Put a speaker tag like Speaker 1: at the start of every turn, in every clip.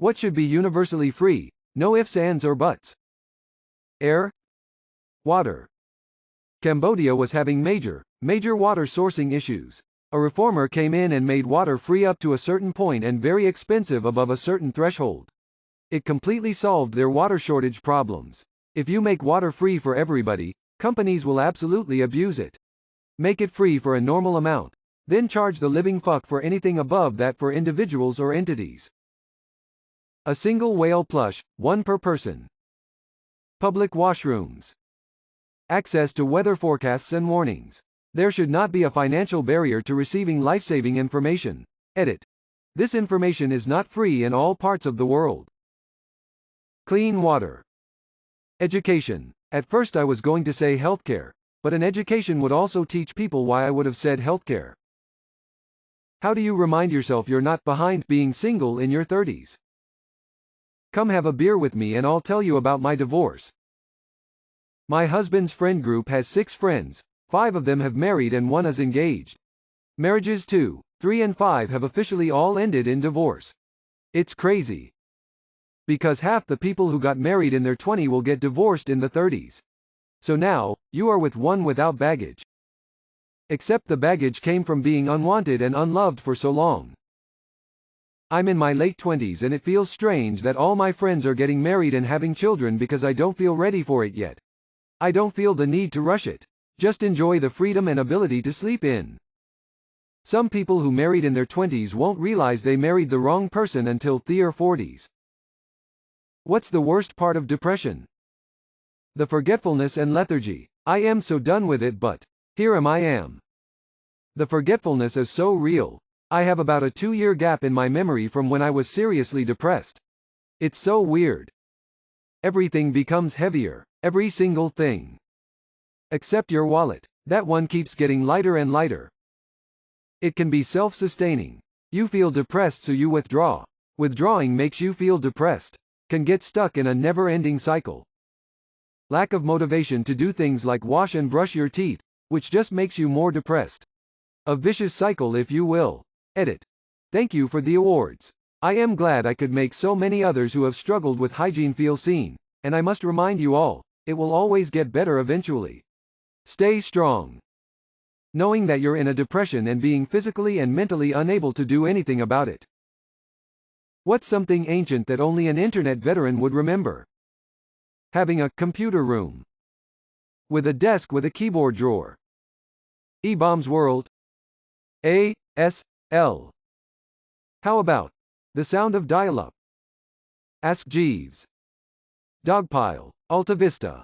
Speaker 1: What should be universally free? No ifs, ands, or buts. Air. Water. Cambodia was having major water sourcing issues. A reformer came in and made water free up to a certain point and very expensive above a certain threshold. It completely solved their water shortage problems. If you make water free for everybody, companies will absolutely abuse it. Make it free for a normal amount. Then charge the living fuck for anything above that for individuals or entities. A single whale plush, one per person. Public washrooms. Access to weather forecasts and warnings. There should not be a financial barrier to receiving life-saving information. Edit. This information is not free in all parts of the world. Clean water. Education. At first I was going to say healthcare, but an education would also teach people why I would have said healthcare. How do you remind yourself you're not behind being single in your 30s? Come have a beer with me and I'll tell you about my divorce. My husband's friend group has 6 friends, 5 of them have married and 1 is engaged. Marriages 2, 3 and 5 have officially all ended in divorce. It's crazy. Because half the people who got married in their 20s will get divorced in the 30s. So now, you are with one without baggage. Except the baggage came from being unwanted and unloved for so long. I'm in my late 20s and it feels strange that all my friends are getting married and having children because I don't feel ready for it yet. I don't feel the need to rush it. Just enjoy the freedom and ability to sleep in. Some people who married in their 20s won't realize they married the wrong person until their 40s. What's the worst part of depression? The forgetfulness and lethargy. I am so done with it, but here I am. The forgetfulness is so real. I have about a 2-year gap in my memory from when I was seriously depressed. It's so weird. Everything becomes heavier. Every single thing. Except your wallet. That one keeps getting lighter and lighter. It can be self-sustaining. You feel depressed so you withdraw. Withdrawing makes you feel depressed. Can get stuck in a never-ending cycle. Lack of motivation to do things like wash and brush your teeth, which just makes you more depressed. A vicious cycle, if you will. Edit. Thank you for the awards. I am glad I could make so many others who have struggled with hygiene feel seen, and I must remind you all, it will always get better eventually. Stay strong. Knowing that you're in a depression and being physically and mentally unable to do anything about it. What's something ancient that only an internet veteran would remember? Having a computer room. With a desk with a keyboard drawer. E-Bombs World. ASL. How about the sound of dial-up? Ask Jeeves. Dogpile. Alta Vista.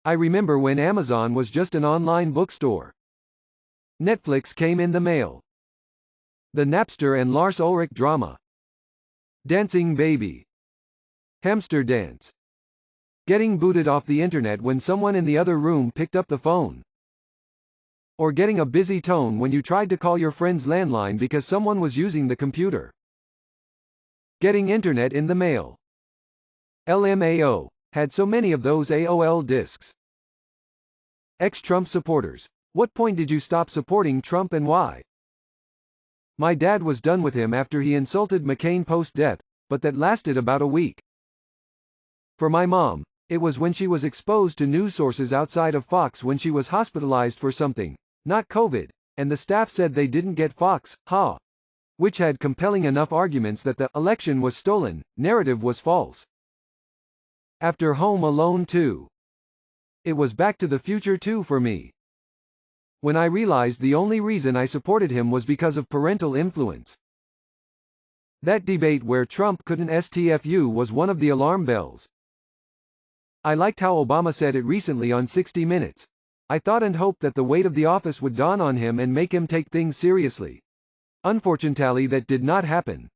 Speaker 1: I remember when Amazon was just an online bookstore. Netflix came in the mail. The Napster and Lars Ulrich drama. Dancing Baby. Hamster Dance. Getting booted off the internet when someone in the other room picked up the phone. Or getting a busy tone when you tried to call your friend's landline because someone was using the computer. Getting internet in the mail. LMAO. Had so many of those AOL discs. Ex-Trump supporters. What point did you stop supporting Trump and why? My dad was done with him after he insulted McCain post-death, but that lasted about a week. For my mom, it was when she was exposed to news sources outside of Fox when she was hospitalized for something, not COVID, and the staff said they didn't get Fox, which had compelling enough arguments that the election was stolen, narrative was false. After Home Alone 2. It was Back to the Future 2 for me. When I realized the only reason I supported him was because of parental influence. That debate where Trump couldn't STFU was one of the alarm bells. I liked how Obama said it recently on 60 Minutes. I thought and hoped that the weight of the office would dawn on him and make him take things seriously. Unfortunately, that did not happen.